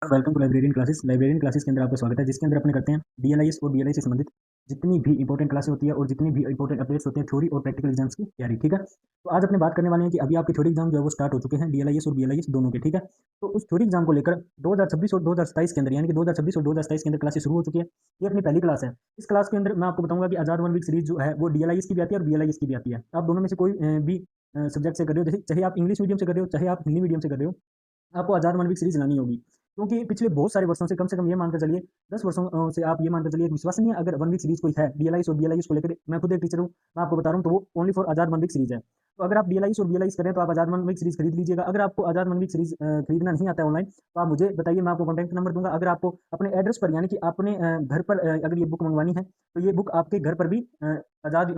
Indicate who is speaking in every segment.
Speaker 1: Welcome to librarian classes. Librarian classes के अंदर आपका स्वागत है, जिसके अंदर अपने करते हैं डीएलआईएस और बीएलआई से संबंधित जितनी भी इंपॉर्टेंट क्लासेस होती है और जितनी भी इंपॉर्टेंट अपडेट्स होते हैं थ्योरी और प्रैक्टिकल एग्जाम्स की तैयारी। ठीक है, तो आज अपने बात करने वाले हैं कि अभी आपके थ्योरी एग्जाम जो है वो स्टार्ट हो चुके हैं, डीएलआईएस और बीएलआईएस दोनों के। ठीक है, तो उस थ्योरी एग्जाम को लेकर 2026 और 2027 के अंदर, यानी कि 2026 और 2027 के अंदर क्लासेस शुरू हो चुकी है। ये अपनी पहली क्लास है। इस क्लास के अंदर मैं आपको बताऊंगा कि आजाद 1 वीक सीरीज जो है वो डीएलआईएस की भी आती है और बीएलआईएस की भी आती है। आप दोनों में से कोई भी सब्जेक्ट से कर रहे हो, जैसे चाहे आप इंग्लिश मीडियम से कर रहे हो चाहे आप हिंदी मीडियम से कर रहे हो, आपको आजाद 1 वीक सीरीज लानी होगी। क्योंकि पिछले बहुत सारे वर्षों से, कम से कम ये मानकर चलिए 10 वर्षों से आप ये मानकर चलिए, विश्वास नहीं है अगर 1 वीक सीरीज कोई है डीएलआईएस और बीएलआईएस को लेकर। मैं खुद एक टीचर हूँ, मैं आपको बता रहा हूँ, तो वो only for Azad 1 week series है। तो अगर आप डीएलआईएस और बीएलआईएस करें तो आप आजाद 1 वीक सीरीज खरीद लीजिएगा। अगर आपको आजाद 1 वीक सीरीज खरीदना नहीं आता है ऑनलाइन, तो आप मुझे बताइए, मैं आपको कॉन्टैक्ट नंबर दूंगा। अगर आपको अपने एड्रेस पर, यानी कि अपने घर पर अगर ये बुक मंगवानी है, तो ये बुक आपके घर पर भी आजाद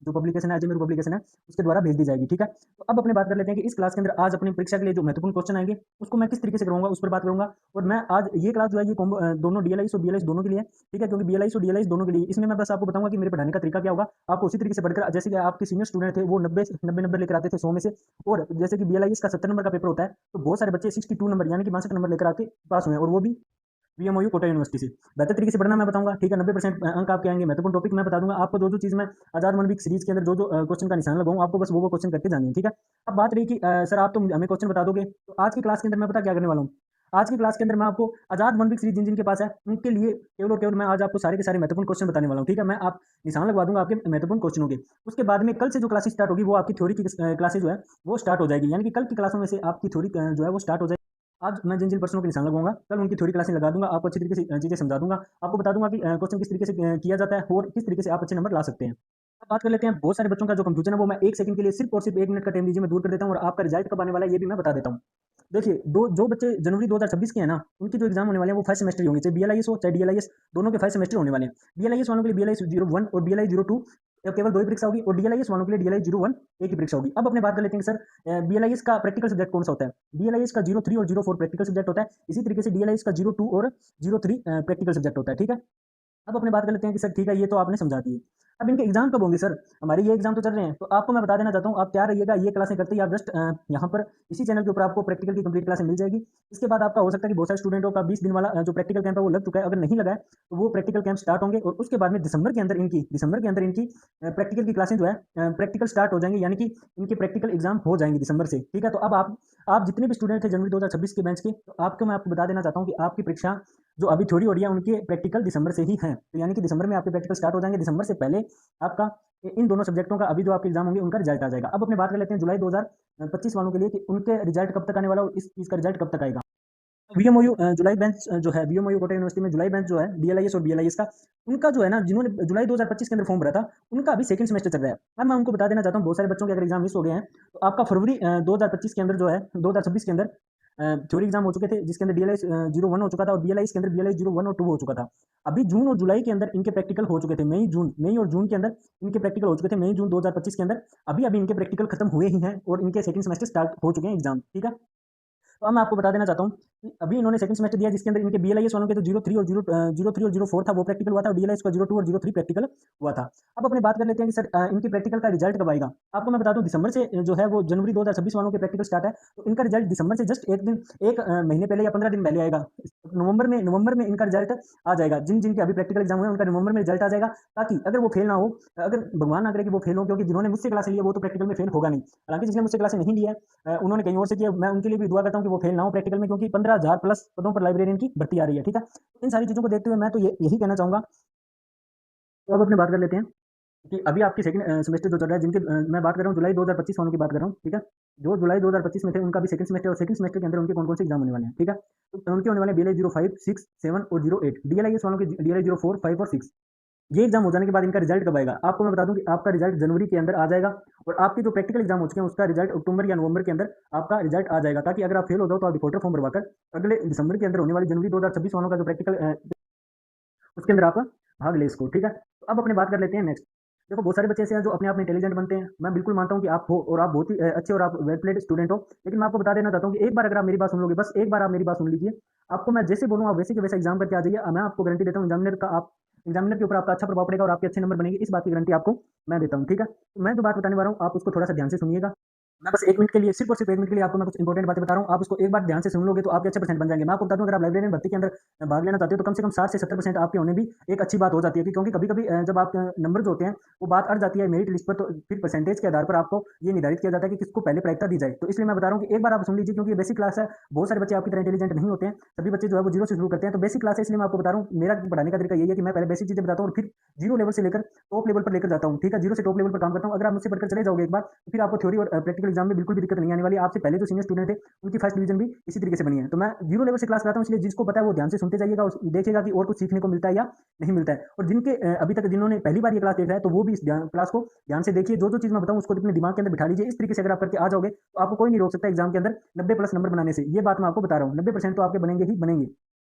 Speaker 1: जो पब्लिकेशन है, अजमेर पब्लिकेशन है, उसके द्वारा भेज दी जाएगी। ठीक है, तो अब अपने बात कर लेते हैं कि इस क्लास के अंदर आज अपनी परीक्षा के लिए जो महत्वपूर्ण क्वेश्चन आएंगे उसको मैं किस तरीके से करूंगा, उस पर बात करूंगा। और मैं आज ये क्लास जो है ये दोनों डीएलआईएस और बीएलआईएस दोनों के लिए है। ठीक है, क्योंकि बीएलआईएस और डीएलआईएस दोनों के लिए इसमें मैं बस आपको बताऊंगा कि मेरे पढ़ाने का तरीका क्या होगा। आपको उसी तरीके से पढ़कर, जैसे कि आपके सीनियर स्टूडेंट थे वो 90 नंबर लेकर आते थे 100 में से, और जैसे कि बीएलआईएस का 70 नंबर का पेपर होता है, तो बहुत सारे बच्चे 62 नंबर यानी कि 62 नंबर लेकर आके पास हुए हैं, और वो भी वीएमओयू कोटा यूनिवर्सिटी से। बेहतर तरीके से पढ़ना मैं बताऊंगा। ठीक है, 90% अंक आपके आएंगे। महत्वपूर्ण टॉपिक मैं बता दूंगा आपको, जो चीज मैं आजाद 1 वीक सीरीज के अंदर जो क्वेश्चन का निशान लगाऊंगा, आपको बस वो क्वेश्चन करके जानिए। ठीक है, अब बात रही कि सर आप तो हमें क्वेश्चन बता दोगे, तो आज की क्लास के अंदर मैं पता क्या करने वाला हूँ। आज की क्लास के अंदर मैं आपको आजाद 1 वीक सीरीज जिन जिनके पास है उनके लिए केवल और केवल मैं आज आपको सारे के सारे महत्वपूर्ण क्वेश्चन बताने वाला हूँ। ठीक है, मैं आप निशान लगवा दूंगा आपके महत्वपूर्ण क्वेश्चनों के। उसके बाद में कल से जो क्लासेस स्टार्ट होगी वो आपकी थ्योरी की क्लासेस जो है वो स्टार्ट हो जाएगी, यानी कि कल की क्लासों में से आपकी थ्योरी जो है वो स्टार्ट हो जाएगी। आज मैं जिन जिन प्रश्नों के निशान लगाऊंगा, कल उनकी थ्योरी क्लासें लगा दूंगा, आपको अच्छी तरीके से चीजें समझा दूंगा, आपको बता दूंगा कि क्वेश्चन किस तरीके से किया जाता है और किस तरीके से आप अच्छे नंबर ला सकते हैं। अब बात कर लेते हैं बहुत सारे बच्चों का जो कंफ्यूजन है वो मैं एक सेकंड के लिए, सिर्फ और सिर्फ 1 मिनट का टाइम दीजिए, मैं दूर कर देता हूँ, और आपका रिजल्ट कब आने वाला है ये भी मैं बता देता हूँ। देखिए, दो जो बच्चे जनवरी 2026 के हैं ना, उनकी जो एग्जाम होने वाले हैं वो फर्स्ट सेमेस्टर होंगे, चाहे बीएलआईएस हो चाहे डीएलआईएस, दोनों के फर्स्ट सेमेस्टर होने वाले हैं। बीएलआईएस वालों के लिए बीएलआई 01 और बीएलआई 02 केवल दो ही परीक्षा होगी, और डीएलआईएस वालों के लिए डीएलआई 01 एक ही परीक्षा होगी। अब अपने बात कर लेते हैं कि सर बीएलआईएस का प्रैक्टिकल सब्जेक्ट कौन सा होता है। बीएलआईएस का 03 और 04 प्रैक्टिकल सब्जेक्ट होता है, इसी तरीके से डीएलआईएस का 02 और 03 प्रैक्टिकल सब्जेक्ट होता है। ठीक है, अब अपने बात कर लेते हैं कि सर ठीक है, ये तो आपने समझा दी। अब इनके एग्जाम कब होंगे सर, हमारे ये एग्जाम तो चल रहे हैं, तो आपको मैं बता देना चाहता हूँ, आप तैयार रहिएगा। ये क्लासें करते ही आप जस्ट यहाँ पर इसी चैनल के ऊपर आपको प्रैक्टिकल की कंप्लीट क्लासें मिल जाएगी। इसके बाद आपका हो सकता है कि बहुत सारे स्टूडेंटों का 20 दिन वाला जो प्रैक्टिकल कैंप है वो लग चुका है, अगर नहीं लगा है तो वो प्रैक्टिकल कैंप स्टार्ट होंगे, और उसके बाद में दिसंबर के अंदर इनकी प्रैक्टिकल की क्लासें जो है प्रैक्टिकल स्टार्ट हो जाएंगी, यानी कि इनके प्रैक्टिकल एग्जाम हो जाएंगे दिसंबर से। ठीक है, तो अब आप जितने भी स्टूडेंट थे जनवरी 2026 के बैच के, तो आपको मैं आपको बता देना चाहता हूँ कि आपकी परीक्षा जो अभी थ्योरी हो रही है उनके प्रैक्टिकल दिसंबर से ही हैं, तो यानी कि दिसंबर में आपके प्रैक्टिकल स्टार्ट हो जाएंगे। दिसंबर से पहले आपका इन दोनों सब्जेक्टों का अभी जो आपके एग्जाम होंगे उनका रिजल्ट आ जाएगा। अब अपने बात कर लेते हैं जुलाई 2025 वालों के लिए कि उनके रिजल्ट कब तक आने वाला और इस चीज का रिजल्ट कब तक आएगा। वीएमओयू जुलाई बेंच जो है, वीएमओयू कोटा यूनिवर्सिटी में जुलाई बेंच जो है डीएलआईएस और बीएलआईएस का, उनका जो है ना, जिन्होंने जुलाई 2025 के अंदर फॉर्म भरा था, उनका अभी सेकंड सेमेस्टर चल रहा है। अब मैं उनको बता देना चाहता हूँ, बहुत सारे बच्चों के अगर एग्जाम मिस हो गए हैं, तो आपका फरवरी 2025 के अंदर जो है 2026 के अंदर थ्योरी एग्जाम हो चुके थे, जिसके अंदर डीएलआई 01 हो चुका था, और बीएलआई के अंदर बीएलआई 01 और 2 हो चुका था। अभी जून और जुलाई के अंदर इनके प्रैक्टिकल हो चुके थे, मई और जून के अंदर इनके प्रैक्टिकल हो चुके थे, मई जून 2025 के अंदर। अभी अभी इनके प्रैक्टिकल खत्म हुए ही हैं और इनके सेकंड सेमेस्टर स्टार्ट हो चुके हैं एग्जाम। ठीक है, तो अब मैं आपको बता देना चाहता हूँ कि अभी इन्होंने सेकंड सेमेस्टर दिया, जिसके अंदर इनके बीएलआईएस वालों के जो 03 और 04 था वो प्रैक्टिकल हुआ था, और डीएलआईएस का 02 और 03 प्रैक्टिकल हुआ था। अब अपने बात कर लेते हैं कि सर इनकी प्रैक्टिकल का रिजल्ट कब आएगा। आपको मैं बता दूं, दिसंबर से जो है वो जनवरी 2026 वालों के प्रैक्टिकल स्टार्ट है, तो इनका रिजल्ट दिसंबर से जस्ट एक महीने पहले या 15 दिन पहले आएगा। नवंबर में इनका रिजल्ट आ जाएगा। जिन जिनके अभी प्रैक्टिकल एग्जाम हुए उनका नवंबर में रिजल्ट आ जाएगा, ताकि अगर वो फेल ना हो, अगर भगवान ना करे कि वो फेल हो, क्योंकि जिन्होंने मुझसे क्लास ली है वो तो प्रैक्टिकल में फेल होगा नहीं। हालांकि जिसने मुझसे क्लास नहीं ली है उन्होंने कहीं और से किया, मैं उनके लिए भी दुआ करता हूँ कि वो फेल ना हो प्रैक्टिकल में, क्योंकि 15,000 प्लस पदों पर लाइब्रेरियन की भर्ती आ रही है। ठीक है, इन सारी चीज़ों को देखते हुए मैं तो यही कहना चाहूँगा। तो अब अपनी बात कर लेते हैं कि अभी आपकी सेकंड सेमेस्टर जो चल रहा है, जिनके मैं बात कर रहा हूँ जुलाई 2025 वालों की बात कर रहा हूँ। ठीक है, जो जुलाई 2025 में थे उनका भी सेकंड सेमेस्टर, और सेकंड सेमेस्टर के अंदर उनके कौन कौन से एग्जाम होने वाले हैं। ठीक है, तो उनके होने वाले बीएलआई 05, 6, 7 और 08। डीएलआईएस वालों के डीएलआई 04, 5 और 6। ये एग्जाम हो जाने के बाद इनका रिजल्ट कब आएगा, आपको मैं बता दूं कि आपका रिजल्ट जनवरी के अंदर आ जाएगा, और आपके जो प्रैक्टिकल एग्जाम हो चुके हैं उसका रिजल्ट अक्टूबर या नवंबर के अंदर आपका रिजल्ट आ जाएगा, ताकि अगर आप फेल हो जाओ तो आप डिफॉल्टर फॉर्म भरवाकर अगले दिसंबर के अंदर होने वाली जनवरी 2026 वालों का जो प्रैक्टिकल उसके अंदर आप भाग ले इसको। ठीक है, तो अब अपने बात कर लेते हैं नेक्स्ट। देखो, बहुत सारे बच्चे ऐसे हैं जो अपने आप में इंटेलिजेंट बनते हैं, मैं बिल्कुल मानता हूँ कि आप हो, और आप बहुत ही अच्छे और आप वेल प्लेड स्टूडेंट हो, लेकिन मैं आपको बता देना चाहता हूँ कि एक बार अगर आप मेरी बात सुन लोगे, बस एक बार आप मेरी बात सुन लीजिए, आपको मैं जैसे बोलूँ आप वैसे के वैसे एग्जाम करके आ जाइए। मैं आपको गारंटी देता हूँ एग्जामिनर के ऊपर आपका अच्छा प्रभाव पड़ेगा और आपके अच्छे नंबर बनेंगे, इस बात की गारंटी आपको मैं देता हूँ। ठीक है, तो मैं जो बात बताने वाला हूँ आप उसको थोड़ा सा ध्यान से सुनिएगा। मैं बस 1 मिनट के लिए सिर्फ और सिर्फ 1 मिनट के लिए आपको मैं कुछ इंपॉर्टेंट बातें बता रहा हूँ। आप उसको एक बार ध्यान से सुन लोगे तो आपके अच्छे परसेंट बन जाएँगे। मैं आपको बता दूँ, अगर आप लाइब्रेरियन भर्ती के अंदर भाग लेना चाहते हो तो कम से कम 60 से 70% आपके होने भी एक अच्छी बात हो जाती है, क्योंकि कभी-कभी जब आपके नंबर जो होते हैं वो बात अड़ जाती है मेरिट लिस्ट पर, तो फिर परसेंटेज के आधार पर आपको ये निर्धारित किया जाता है कि किसको पहले प्राथमिकता दी जाए। तो इसलिए मैं बता रहा हूँ कि एक बार आप सुन लीजिए, क्योंकि ये बेसिक क्लास है। बहुत सारे बच्चे आपकी तरह इंटेलिजेंट नहीं होते हैं। सभी बच्चे जो है वो जीरो से शुरू करते हैं। तो बेसिक क्लास है, इसलिए मैं आपको बता रहा हूँ। मेरा पढ़ाने का तरीका यही है कि मैं पहले बेसिक चीज़ें बताता हूँ और फिर जीरो लेवल से लेकर टॉप लेवल पर लेकर जाता हूँ। ठीक है? जीरो से टॉप लेवल पर काम करता हूँ। अगर आप मुझसे पढ़कर चले जाओगे एक बार, तो फिर आपको थ्योरी और प्रैक्टिकल एग्जाम में बिल्कुल भी दिक्कत नहीं आने वाली है। आपसे पहले जो सीनियर स्टूडेंट थे, उनकी फर्स्ट डिवीजन भी इसी तरीके से बनी है। तो मैं जीरो लेवल से क्लास कराता हूँ, इसलिए जिसको पता है वो ध्यान से सुनते जाइएगा और देखिएगा कि और कुछ सीखने को मिलता है या नहीं मिलता है। और जिनके अभी तक जिन्होंने पहली बार ये क्लास देख रहा है, तो वो भी इस क्लास को ध्यान से देखिए। जो चीज़ मैं बताऊँ उसको अपने दिमाग के अंदर बिठा लीजिए। इस तरीके से अगर आप करके आ जाओगे तो आपको कोई नहीं रोक सकता एग्जाम के अंदर 90 प्लस नंबर बनाने से। ये बात मैं आपको बता रहा हूँ। 90% तो आपके बनेंगे ही बनेंगे।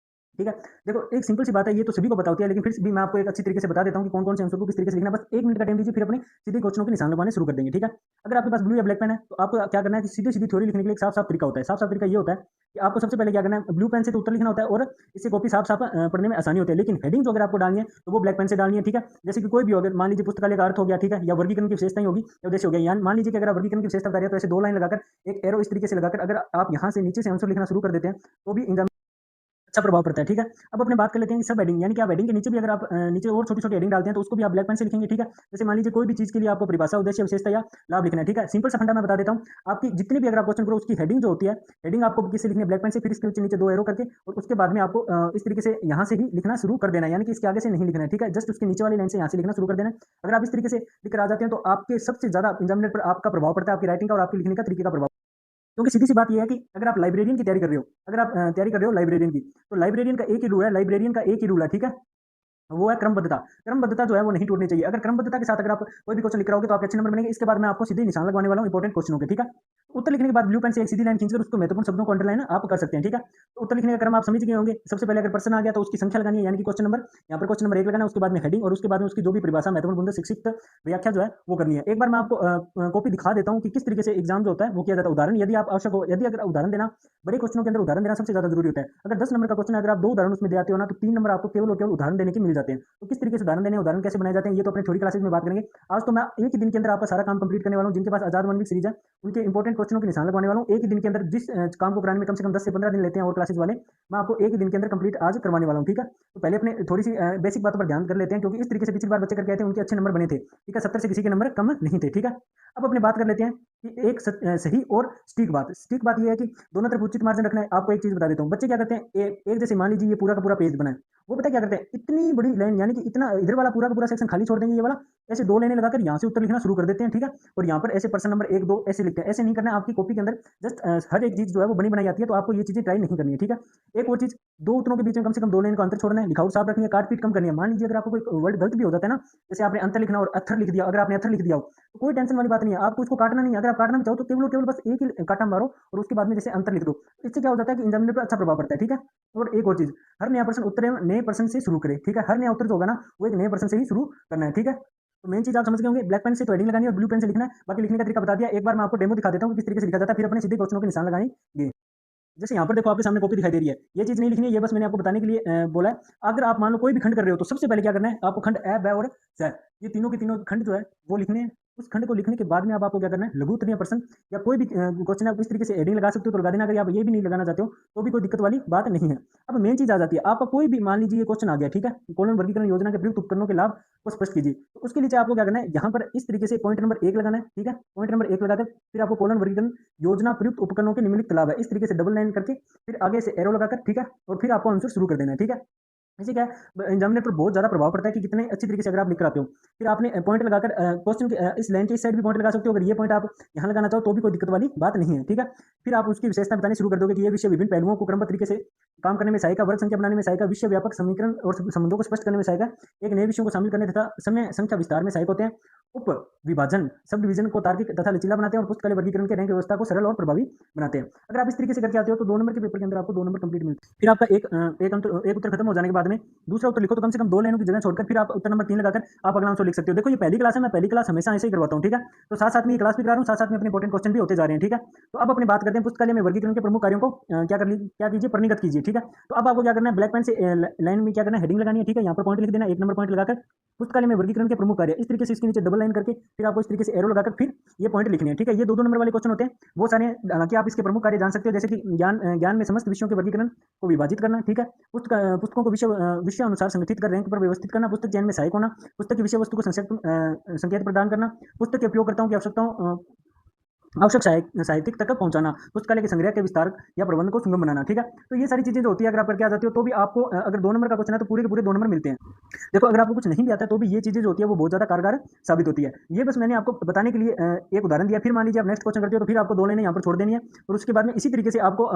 Speaker 1: ठीक है? देखो, एक सिंपल सी बात है, ये तो सभी को पता होती है, लेकिन फिर भी मैं आपको एक अच्छी तरीके से बता देता हूँ कि कौन-कौन से आंसर को किस तरीके से लिखना है। बस 1 मिनट का टाइम दीजिए, फिर अपने सीधे क्वेश्चनों के निशान लगवाने शुरू कर देंगे, ठीक है? अगर आपके पास ब्लू या ब्लैक पेन है, तो आपको क्या करना है कि सीधी-सीधी थ्योरी लिखने के लिए एक साफ-साफ तरीका होता है। साफ-साफ तरीका ये होता है कि आपको सबसे पहले क्या करना है, ब्लू पेन से तो उत्तर लिखना होता है और इससे कॉपी साफ-साफ पढ़ने में आसानी होती है। लेकिन हेडिंग जो अगर आपको डालनी है, तो वो ब्लैक पेन से डालनी है, ठीक है? जैसे कि कोई भी हो, अगर मान लीजिए पुस्तकालय का अर्थ हो गया, ठीक है? या वर्गीकरण की विशेषताएँ होगी या उद्देश्य हो गया। या मान लीजिए कि अगर आप वर्गीकरण की विशेषता बता रहे हैं, तो ऐसे 2 लाइन लगाकर, एक एरो इस तरीके से लगाकर अगर आप यहाँ से नीचे से आंसर लिखना शुरू कर देते हैं, तो भी एग्जाम अच्छा प्रभाव पड़ता है, ठीक है? अब अपने बात कर लेते हैं कि सब हेडिंग, यानी कि आप हेडिंग के नीचे भी अगर आप नीचे और छोटी-छोटी हेडिंग डालते हैं, तो उसको भी आप ब्लैक पेन से लिखेंगे, ठीक है? जैसे मान लीजिए कोई भी चीज़ के लिए आपको परिभाषा, उद्देश्य, विशेषता या लाभ लिखना है, ठीक है? सिंपल सा फंडा मैं बता देता हूँ। आपकी जितनी भी अगर आप क्वेश्चन करो, उसकी हेडिंग जो होती है, हेडिंग आपको किससे लिखनी है? ब्लैक पेन से। फिर इसके नीचे 2 एरो करके और उसके बाद में आपको इस तरीके से यहाँ से ही लिखना शुरू कर देना है, यानी कि इसके आगे से नहीं लिखना है, ठीक है? जस्ट उसके नीचे वाली लाइन से यहाँ से लिखना शुरू कर देना है। अगर आप इस तरीके से लिख कर आ जाते हैं, तो आपके सबसे ज़्यादा एग्जामिनर पर आपका प्रभाव पड़ता है, आपकी राइटिंग का और आपके लिखने का तरीके का प्रभाव। क्योंकि सीधी सी बात ये है कि अगर आप लाइब्रेरियन की तैयारी कर रहे हो, अगर आप तैयारी कर रहे हो लाइब्रेरियन की, तो लाइब्रेरियन का एक ही रूल है, लाइब्रेरियन का एक ही रूल है, ठीक है? वो है क्रमबद्धता। क्रमबद्धता जो है वो नहीं टूटनी चाहिए। अगर क्रमबद्धता के साथ अगर आप कोई भी क्वेश्चन लिख रहे होगे तो आपके अच्छे नंबर बनेंगे। इसके बाद मैं आपको सीधे निशान लगवाने वाला हूँ इंपॉर्टेंट क्वेश्चनों के, ठीक है? उत्तर लिखने के बाद ब्लू पेन से एक सीधी लाइन खींचकर उसको महत्वपूर्ण शब्दों को अंडरलाइन आप कर सकते हैं, ठीक है? तो उत्तर लिखने का क्रम आप समझ गए होंगे। सबसे पहले अगर पर्सन आ गया तो उसकी संख्या लगानी है, यानी कि क्वेश्चन नंबर, यहाँ पर क्वेश्चन नंबर 1 लगाना है, उसके बाद में हेडिंग और उसके बाद में उसकी जो भी परिभाषा, महत्वपूर्ण बिंदु, संक्षिप्त व्याख्या जो है वो करनी है। एक बार मैं आपको कॉपी दिखा देता हूँ कि किस तरीके से एग्जाम जो होता है वो किया जाता है। उदाहरण यदि आप आवश्यक हो, यदि अगर उदाहरण देना, बड़े क्वेश्चनों के अंदर उदाहरण देना सबसे ज्यादा जरूरी होता है। अगर 10 नंबर का क्वेश्चन है, अगर आप 2 उदाहरण उसमें देते हो ना, तो 3 नंबर आपको केवल और केवल उदाहरण देने के मिल जाते हैं। तो किस तरीके से उदाहरण देने, उदाहरण कैसे बनाए जाते हैं, ये तो अपने थ्योरी क्लासेस में बात करेंगे। आज तो मैं एक ही दिन के अंदर आपका सारा काम कंप्लीट करने वाला हूँ। जिनके पास आजाद मानविक सीरीज है, उनके इंपॉर्टेंट क्वेश्चनों के निशान लगवाने वाला हूँ। एक ही दिन के अंदर, जिस काम को कराने में कम से कम 10 से 15 दिन लेते हैं और क्लासेस वाले, मैं आपको एक ही दिन के अंदर कंप्लीट आज करवाने वाला हूँ, ठीक है? तो पहले अपने थोड़ी सी बेसिक बातों पर ध्यान कर लेते हैं, क्योंकि इस तरीके से पिछली बार बच्चे करके आए थे, उनके अच्छे नंबर बने थे, ठीक है? 70 से किसी के नंबर कम नहीं थे, ठीक है? अब अपने बात कर लेते हैं कि एक सही और सटीक बात। सटीक बात ये है कि दोनों तरफ उचित मार्जिन रखना है। आपको एक चीज बता देता हूँ, बच्चे क्या करते हैं, एक जैसे मान लीजिए ये पूरा का पूरा पेज बना है, वो पता है क्या करते हैं, इतनी बड़ी लाइन, यानी कि इतना इधर वाला पूरा का पूरा सेक्शन खाली छोड़ देंगे, ये वाला ऐसे 2 लाइनें लगाकर यहाँ से उत्तर लिखना शुरू कर देते हैं, ठीक है? और यहाँ पर ऐसे पर्सन नंबर 1 2 ऐसे लिखते हैं। ऐसे नहीं करना है। आपकी कॉपी के अंदर जस्ट हर एक चीज जो है वो बनी बनाई जाती है, तो आपको ये चीजें ट्राई नहीं करनी है, ठीक है? एक और चीज, 2 उत्तरों के बीच में कम से कम 2 लाइन का अंतर छोड़ना है। लिखावट साफ रखनी है, काट पीट कम करनी है। मान लीजिए अगर आपको कोई वर्ड गलत भी हो जाता है ना, जैसे आपने अंतर लिखना और अत्थर लिख दिया, अगर आपने अत्थर लिख दिया हो, तो कोई टेंशन वाली बात नहीं है। आपको इसको काटना नहीं है। अगर आप काटना भी चाहो तो केवल और केवल बस एक ही काटा मारो और उसके बाद में जैसे अंतर लिख दो। इससे क्या हो जाता है कि एग्जामिनर पर अच्छा प्रभाव पड़ता है, ठीक है? और एक और चीज, हर नया प्रश्न उत्तर नए प्रश्न से शुरू करे, ठीक है? हर नया उत्तर जो होगा ना, वो एक नए प्रश्न से ही शुरू करना है, ठीक है? तो मेन चीज आप समझ गए होंगे। ब्लैक पेन से तो हेडिंग लगानी है और ब्लू पेन से लिखना है। बाकी लिखने का तरीका बता दिया। एक बार मैं आपको डेमो दिखा देता हूँ कि किस तरीके से लिखा जाता है, फिर अपने सीधे क्वेश्चनों के निशान लगाएंगे। जैसे यहाँ पर देखो, आपके सामने कॉपी दिखाई दे रही है। ये चीज नहीं लिखनी है, ये बस मैंने आपको बताने के लिए बोला है। अगर आप मान लो कोई भी खंड कर रहे हो, तो सबसे पहले क्या करना है, आपको खंड ए, ब और च, ये तीनों के तीनों खंड जो है वो लिखने हैं। उस खंड को लिखने के बाद में अब आपको क्या करना है, लघु उत्तरीय प्रश्न या कोई भी क्वेश्चन है, आप इस तरीके से हेडिंग लगा सकते हो तो लगा देना। अगर आप ये भी नहीं लगाना चाहते हो तो भी कोई दिक्कत वाली बात नहीं है। अब मेन चीज आ जाती है, आपका कोई भी, मान लीजिए ये क्वेश्चन आ गया, ठीक है? कोलन वर्गीकरण योजना के प्रयुक्त उपकरणों के लाभ को स्पष्ट कीजिए। तो उसके नीचे आपको क्या करना है, यहाँ पर इस तरीके से पॉइंट नंबर 1 लगाना है, ठीक है? पॉइंट नंबर 1 लगाकर फिर आपको कोलन वर्गीकरण योजना प्रयुक्त उपकरणों के निम्नलिखित लाभ है, इस तरीके से डबल लाइन करके फिर आगे से एरो लगाकर, ठीक है? और फिर आपको आंसर शुरू कर देना है, ठीक है? इससे क्या है, एग्जामिनर पर बहुत ज़्यादा प्रभाव पड़ता है कि कितने अच्छी तरीके से अगर आप लिख कर आते हो। फिर आपने पॉइंट लगाकर क्वेश्चन के इस लाइन के इस साइड भी पॉइंट लगा सकते हो। अगर ये पॉइंट आप यहाँ लगाना चाहो तो भी कोई दिक्कत वाली बात नहीं है, ठीक है? फिर आप उसकी विशेषता बतानी शुरू कर दोगे कि ये विषय विभिन्न पहलुओं को क्रमबद्ध तरीके से काम करने में सहायक है, वर्ग संख्या बनाने में सहायक है, विषय व्यापक समीकरण और संबंधों को स्पष्ट करने में सहायक है, एक नए विषयों को शामिल करने तथा समय संख्या विस्तार में सहायक होते हैं, उप विभाजन सब डिवीजन को तार्किक तथा लचीला बनाते हैं और पुस्तकालय वर्गीकरण के रैंक व्यवस्था को सरल और प्रभावी बनाते हैं। अगर आप इस तरीके से करके आते हो तो 2 नंबर के पेपर के अंदर आपको 2 नंबर कंप्लीट मिलते हैं। फिर आपका एक उत्तर खत्म हो जाने के बाद में दूसरा उत्तर लिखो तो कम से कम 2 लाइनों की जगह छोड़कर फिर आप उत्तर नंबर 3 लगाकर आप अगला आंसर लिख सकते हो। देखो ये पहली क्लास है, मैं पहली क्लास हमेशा ऐसे ही करवाता हूँ, ठीक है। तो साथ-साथ में ये क्लास भी करा रहा हूँ, साथ-साथ में अपने इंपॉर्टेंट क्वेश्चन भी होते जा रहे हैं, ठीक है। तो अब अपनी बात करते हैं पुस्तकालय में वर्गीकरण के प्रमुख कार्यों को क्या कीजिए, परिणीगत कीजिए, ठीक है। तो अब आपको क्या करना है, ब्लैक पेन से लाइन में क्या करना है, हेडिंग लगानी है, ठीक है। यहाँ पर पॉइंट लिख देना, 1 नंबर पॉइंट लगाकर पुस्तकालय में वर्गीकरण के प्रमुख कार्य, इस तरीके से इसके नीचे डबल लाइन करके फिर आपको इस तरीके से एरो लगाकर फिर ये पॉइंट लिखने हैं, ठीक है। ये 2-2 नंबर वाले क्वेश्चन होते हैं, वो सारे हालांकि आप इसके प्रमुख कार्य जान सकते हो, जैसे कि ज्ञान में समस्त विषयों के वर्गीकरण को विभाजित करना, ठीक है। पुस्तकों को विषय अनुसार संगठित कर रैंक पर व्यवस्थित करना, पुस्तक चयन में सहायक होना, पुस्तक की विषय वस्तु को संकेत प्रदान करना, पुस्तक के उपयोगकर्ताओं की आवश्यकताओं आवश्यक साहित्यिक तक पहुंचाना, पुस्तकालय के संग्रह के विस्तार या प्रबंध को सुगम बनाना, ठीक है। तो ये सारी चीजें जो होती है, अगर आप करके आ जाते हो तो भी आपको अगर 2 नंबर का क्वेश्चन है तो पूरे के पूरे 2 नंबर मिलते हैं। देखो अगर आपको कुछ नहीं भी आता है तो भी ये चीजें जो होती है वो बहुत ज्यादा कारगर साबित होती है। ये बस मैंने आपको बताने के लिए एक उदाहरण दिया। फिर मान लीजिए आप नेक्स्ट क्वेश्चन करते हो तो फिर आपको 2 लाइनें यहाँ पर छोड़ देनी है और उसके बाद में इसी तरीके से आपको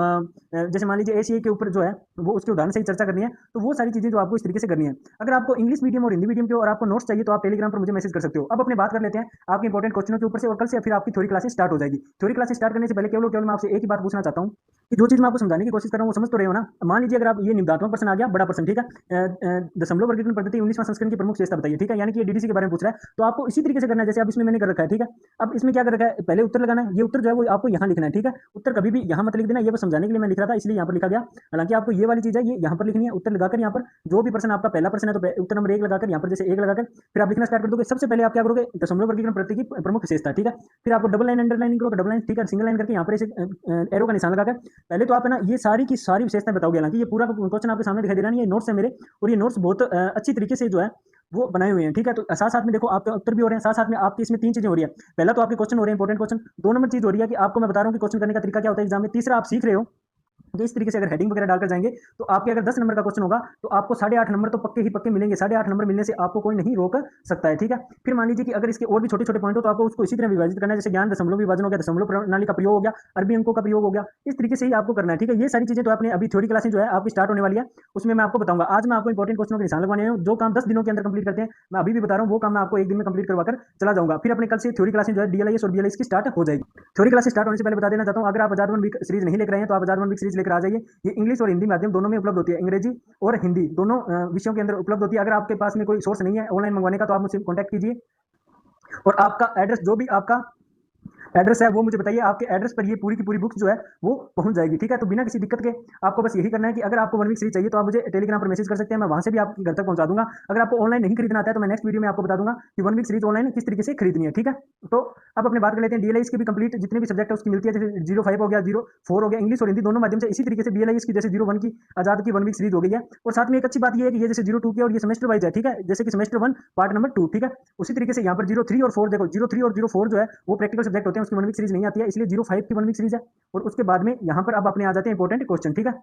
Speaker 1: जैसे मान लीजिए एसीए के ऊपर जो है वो उसके उदाहरण से ही चर्चा करनी है, तो वो सारी चीजें जो आपको इस तरीके से करनी है। अगर आपको इंग्लिश मीडियम और हिंदी मीडियम के और आपको नोट्स चाहिए तो आप टेलीग्राम पर मुझे मैसेज कर सकते हो। अब अपने बात कर लेते हैं आपके इंपॉर्टेंट क्वेश्चनों के ऊपर से, और कल से फिर आपकी थ्योरी क्लासेस स्टार्ट हो जाएगी। थ्योरी क्लासेस स्टार्ट करने से पहले केवल मैं आपसे एक ही बात पूछना चाहता हूँ कि जो चीज मैं आपको समझाने की कोशिश कर रहा हूँ वो समझ तो रहे हो ना। मान लीजिए अगर आप ये निबंधात्मक प्रश्न आ गया, बड़ा प्रश्न, ठीक है, दशमलव वर्गीकरण पद्धति 19वां संस्करण की प्रमुख विशेषता बताइए, ठीक है। यानी कि ये डीडीसी के बारे में पूछ रहा है, तो आपको इसी तरीके से करना है जैसे अब इसमें मैंने कर रखा है, ठीक है। अब इसमें क्या कर रखा है, पहले उत्तर लगाना है, ये उत्तर जो है वो आपको यहाँ लिखना है, ठीक है। उत्तर कभी भी यहाँ मत लिख देना, ये बस समझाने के लिए मैं लिख रहा था इसलिए यहाँ पर लिखा गया। हालांकि आपको ये वाली चीज है ये यहाँ पर लिखनी है, उत्तर लगाकर यहाँ पर जो भी प्रश्न आपका पहला प्रश्न है तो उत्तर नंबर 1 लगाकर यहाँ पर जैसे 1 लगाकर फिर आप लिखना स्टार्ट कर दोगे। सबसे पहले आप क्या करोगे, दशमलव वर्गीकरण पद्धति की प्रमुख विशेषता, ठीक है। फिर आपको डबल लाइन अंडरलाइनिंग करोगे, डबल लाइन, ठीक है, सिंगल लाइन करके यहाँ पर ऐसे एरो का निशान लगाकर पहले तो आप है ना ये सारी की सारी विशेषताएं बताओगे। हालांकि ये पूरा क्वेश्चन आपके सामने दिखाई दे रहा है, ये नोट्स है मेरे, और ये नोट्स बहुत अच्छी तरीके से जो है वो बनाए हुए हैं, ठीक है। तो साथ साथ में देखो आपके उत्तर भी हो रहे हैं, साथ साथ में आपके इसमें 3 चीजें हो रही है। पहला तो आपके क्वेश्चन हो रहे हैं इंपॉर्टेंट क्वेश्चन, 2 नंबर चीज हो रही है कि आपको मैं बता रहा हूं कि क्वेश्चन करने का तरीका क्या होता है एग्जाम में। तीसरा आप सीख रहे हो तो इस तरीके से अगर हेडिंग वगैरह डालकर जाएंगे तो आपके अगर 10 नंबर का क्वेश्चन होगा तो आपको 8.5 नंबर तो पक्के ही पक्के मिलेंगे। 8.5 नंबर मिलने से आपको कोई नहीं रोक सकता है, ठीक है। फिर मान लीजिए कि अगर इसके और भी छोटे छोटे पॉइंट हो तो आपको उसको इसी तरह विभाजित करना है, जैसे ज्ञान दशमलव विभाजन हो गया, दशमलव प्रणाली का प्रयोग हो गया, अरबी अंकों का प्रयोग हो गया, इस तरीके से ही आपको करना है, ठीक है। ये सारी चीजें तो आपने अभी थ्योरी क्लासेस जो है आपकी स्टार्ट होने वाली है उसमें मैं आपको बताऊंगा। आज मैं आपको इंपॉर्टेंट क्वेश्चनों के निशान लगवाने हैं, जो काम 10 दिनों के अंदर कंप्लीट करते हैं मैं अभी भी बता रहा हूँ, वो काम मैं आपको एक दिन में कंप्लीट करवाकर चला जाऊंगा। फिर अपने कल से थ्योरी क्लासेस जो है डीएलआईएस और बीएलआईएस की स्टार्ट हो जाएगी। थ्योरी क्लासेस स्टार्ट होने से पहले बता देना चाहता हूँ, अगर आप आजाद वन वीक सीरीज नहीं लेकर रहे हैं तो आप आजाद वन वीक सीरीज लेकर आ जाइए। ये इंग्लिश और हिंदी माध्यम दोनों में उपलब्ध होती है, अंग्रेजी और हिंदी दोनों विषयों के अंदर उपलब्ध होती है। अगर आपके पास में कोई सोर्स नहीं है ऑनलाइन मंगवाने का तो आप मुझसे कॉन्टैक्ट कीजिए और आपका एड्रेस जो भी आपका एड्रेस है वो मुझे बताइए, आपके एड्रेस पर ये पूरी की पूरी बुक्स जो है वो पहुंच जाएगी, ठीक है। तो बिना किसी दिक्कत के आपको बस यही करना है कि अगर आपको 1 वीक सीरीज चाहिए तो आप मुझे टेलीग्राम पर मैसेज कर सकते हैं, मैं वहां से भी आपके घर तक पहुंचा दूंगा। अगर आपको ऑनलाइन नहीं खरीदना आता है तो मैं नेक्स्ट वीडियो में आपको बता दूंगा कि 1 वीक सीरीज ऑनलाइन किस तरीके से खरीदनी है, ठीक है। तो अब अपने बात कर लेते हैं डीएलआईएस की भी कंप्लीट जितने भी सब्जेक्ट है उसकी मिलती है, जैसे 05 हो गया, 04 हो गया, इंग्लिश और हिंदी दोनों माध्यम से। इसी तरीके से बीएलआईएस की जैसे 01 की आजाद की 1 वीक सीरीज हो गई है। और साथ में एक अच्छी बात ये है कि ये जैसे 02 की और ये सेमेस्टर वाइज है, ठीक है, जैसे कि सेमेस्टर 1 पार्ट नंबर 2, ठीक है। उसी तरीके से यहाँ पर 03 और 4 देखो, 03 और 04 जो है वो प्रैक्टिकल सब्जेक्ट होते हैं, उसकी 1 वीक सीरीज नहीं आती है, इसलिए 05 की 1 वीक सीरीज है। और उसके बाद में यहाँ पर अब अपने आ जाते हैं इंपॉर्टेंट क्वेश्चन, ठीक है।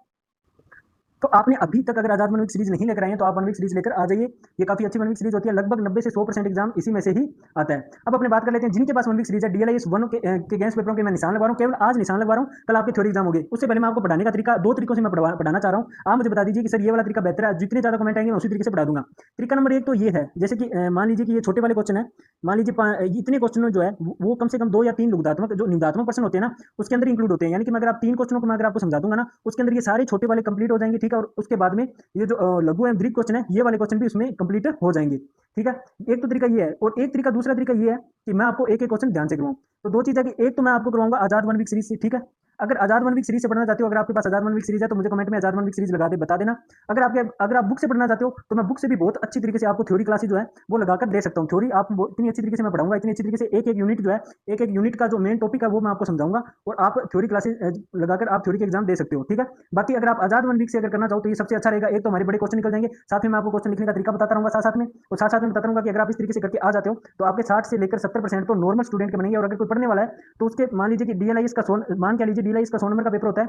Speaker 1: तो आपने अभी तक अगर आजाद 1 वीक सीरीज नहीं लेकर आए हैं तो आप 1 वीक सीरीज लेकर आ जाइए। ये काफी अच्छी 1 वीक सीरीज होती है, लगभग 90 से 100% एग्जाम इसी में से ही आता है। अब अपने बात कर लेते हैं जिनके पास 1 वीक सीरीज है, डीएलआईएस 1 के गेम्स पेपरों के मैं निशान लगवा रहा हूँ, केवल आज निशान लगवा रहा हूँ, कल आपके थ्योरी एग्जाम हो गए। उससे पहले मैं आपको पढ़ाने का तरीका 2 तरीकों से मैं पढ़ाना चाह रहा हूँ। आप मुझे बता दीजिए कि सर ये वाला तरीका बेहतर है, जितने ज्यादा कमेंट आएंगे मैं उसी तरीके से पढ़ा दूंगा। तरीका नंबर 1 तो ये है, जैसे कि मान लीजिए कि ये छोटे वाले क्वेश्चन है, मान लीजिए इतने क्वेश्चन जो है वो कम से कम 2 या 3 लघुत्मक जो निबंधात्मक प्रश्न होते हैं ना उसके अंदर इंक्लूड होते हैं। यानी कि मैं अगर आप 3 क्वेश्चनों को मैं अगर आपको समझा दूंगा ना उसके अंदर ये सारे छोटे वाले कंप्लीट हो जाएंगे, ठीक है। और उसके बाद में ये जो लघु एवं दीर्घ क्वेश्चन है ये वाले क्वेश्चन भी उसमें कंप्लीट हो जाएंगे, ठीक है। एक तो तरीका ये है, और एक तरीका दूसरा तरीका ये है कि मैं आपको एक एक क्वेश्चन ध्यान से करवाऊं। तो 2 चीज है कि एक तो मैं आपको करवाऊंगा आजाद 1 वीक सीरीज से, ठीक है। अगर आजाद 1 वीक सीरीज से पढ़ना चाहते हो, अगर आपके पास आजाद 1 वीक सीरीज है तो मुझे कमेंट में आजाद 1 वीक सीरीज लगा दे बता देना। अगर आप बुक से पढ़ना चाहते हो तो मैं बुक से भी बहुत अच्छी तरीके से आपको थ्योरी क्लासेस जो है वो लगाकर दे सकता हूँ। थ्योरी आप इतनी अच्छी तरीके से मैं पढ़ाऊंगा, इतनी अच्छी तरीके से एक एक यूनिट जो है, एक एक यूनिट का जो मेन टॉपिक है वो मैं आपको समझाऊंगा और आप थ्योरी क्लासेस लगाकर आप थ्योरी के एग्जाम दे सकते हो, ठीक है। बाकी अगर आप आजाद 1 वीक से अगर करना चाहो तो ये सबसे अच्छा रहेगा। एक तो हमारे बड़े क्वेश्चन निकल जाएंगे, साथ में मैं आपको क्वेश्चन लिखने का तरीका बताता रहूंगा साथ साथ में, और साथ साथ में बताता रहूंगा कि अगर आप इस तरीके से करके आ जाते हो तो आपके 60 से लेकर 70% तो नॉर्मल स्टूडेंट के बनेंगे। और अगर कोई पढ़ने वाला है तो उसके मान लीजिए कि डीएलआईएस का मान क्या लीजिए डीएलआईएस का 100 नंबर का पेपर होता है,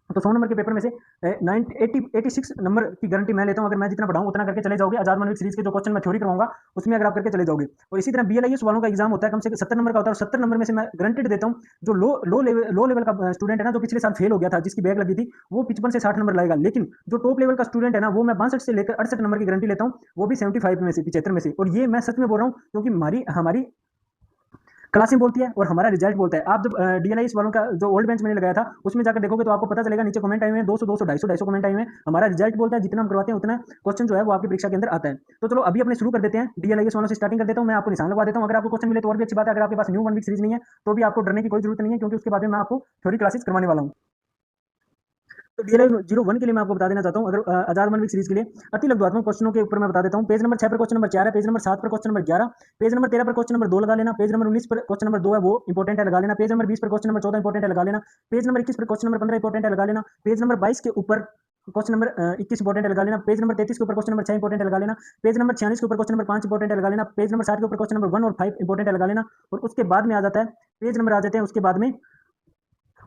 Speaker 1: तो 100 नंबर के पेपर में से 86 नंबर की गारंटी मैं लेता हूं। अगर मैं जितना पढ़ाऊं उतना करके चले जाओगे, आजाद 1 वीक सीरीज के जो क्वेश्चन मैं थ्योरी करवाऊंगा उसमें अगर आप करके चले जाओगे। और इसी तरह बीएलआईएस वालों का एग्जाम होता है, कम से कम 70 नंबर का होता है, और 70 नंबर में से मैं गारंटेड देता हूं जो लो लेवल का स्टूडेंट है ना, जो पिछले साल फेल हो गया था, जिसकी बैग लगी थी, वो 55 से 60 नंबर लाएगा। लेकिन जो टॉप लेवल का स्टूडेंट है ना वो मैं 62 से लेकर 68 नंबर की गारंटी लेता हूं, वो भी 75 में से 75 में से। और ये मैं सच में बोल रहा हूं क्योंकि हमारी क्लासें बोलती है और हमारा रिजल्ट बोलता है। आप जब डीएलआईएस वालों का जो ओल्ड बेंच मैंने लगाया था उसमें जाकर देखोगे तो आपको पता चलेगा, नीचे कमेंट आए हुए हैं 200 200 250 250 कमेंट आए हुए हैं। हमारा रिजल्ट बोलता है जितना हम करवाते हैं उतना क्वेश्चन जो है वो आपकी परीक्षा के अंदर आता है। तो चलो अभी अपने शुरू कर देते हैं, डीएलआईएस वालों से स्टार्टिंग कर देता हूं। मैं आपको निशान लगवा देता हूं, अगर आपको क्वेश्चन मिले तो और भी अच्छी बात है। अगर आपके पास न्यू 1 वीक सीरीज नहीं है तो भी आपको डरने की कोई जरूरत नहीं है, क्योंकि उसके बाद में मैं आपको थ्योरी क्लासेस करवाने वाला हूं। तो डीएलआई 01 के लिए मैं आपको बता देना चाहता हूं, अगर आजाद 1 वीक सीरीज के लिए अति लघुत्मक क्वेश्चनों के ऊपर मैं बता देता हूं। पेज नंबर 6 पर क्वेश्चन नंबर 4 है, पेज नंबर 7 पर क्वेश्चन नंबर 11, पेज नंबर 13 पर क्वेश्चन नंबर 2 लगा लेना, पेज नंबर 19 पर क्वेश्चन नंबर 2 है वो इंपॉर्टेंट है, लगा लेना, पेज नंबर 20 पर क्वेश्चन नंबर 14 इंपॉर्टेंट है, लगा लेना, पेज नंबर 21 पर क्वेश्चन नंबर 15 इंपॉर्टेंट है, लगा लेना, पेज नंबर 22 के ऊपर क्वेश्चन नंबर 21 इंपॉर्टेंट है, लगा लेना, पेज नंबर 33 के ऊपर क्वेश्चन नंबर 6 इंपॉर्टेंट है, लगा लेना, पेज नंबर 46 के ऊपर क्वेश्चन नंबर 5 इंपॉर्टेंट है, लगा लेना, पेज नंबर 60 के ऊपर क्वेश्चन नंबर 1 और 5 इंपॉर्टेंट है, लगा लेना। और उसके बाद में आ जाता है पेज नंबर आ जाते हैं उसके बाद में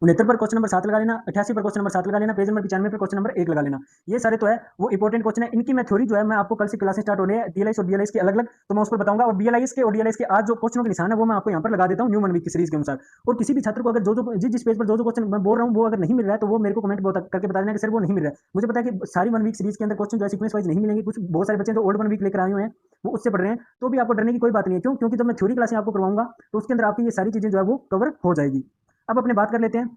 Speaker 1: 69 पर क्वेश्चन नंबर 7 लगा लेना, 88 पर क्वेश्चन नंबर 7 लगा लेना, पेज नंबर 95 पर क्वेश्चन नंबर 1 लगा लेना। ये सारे तो है वो इंपॉर्टेंट क्वेश्चन है। इनकी मैं थ्योरी जो है मैं आपको कल से क्लासेस स्टार्ट हो रही है डीएलआईएस और बीएलआईएस के अलग अलग, तो मैं उस पर बताऊंगा। और बीएलआईएस के और डीएलआईएस के आज जो क्वेश्चनों के निशान है वो मैं आपको यहाँ पर लगा देता हूँ न्यू 1 वीक की सीरीज के अनुसार। और किसी भी छात्र को अगर जो जिस पेज पर जो क्वेश्चन मैं बोल रहा हूँ वो अगर नहीं मिल रहा है तो वो मेरे को कमेंट करके बता देना कि सर वो नहीं मिल रहा है। मुझे पता है कि सारी 1 वीक सीरीज के अंदर क्वेश्चन जो है सीक्वेंस वाइज नहीं मिलेंगे, कुछ बहुत सारे बच्चे जो ओल्ड 1 वीक लेकर आए हुए हैं वो उससे पढ़ रहे हैं, तो भी आपको डरने की कोई बात नहीं है। क्यों? क्योंकि जब मैं थ्योरी क्लासें आपको करवाऊंगा तो उसके अंदर आपकी ये सारी चीजें जो है वो कवर हो जाएगी। अब अपने बात कर लेते हैं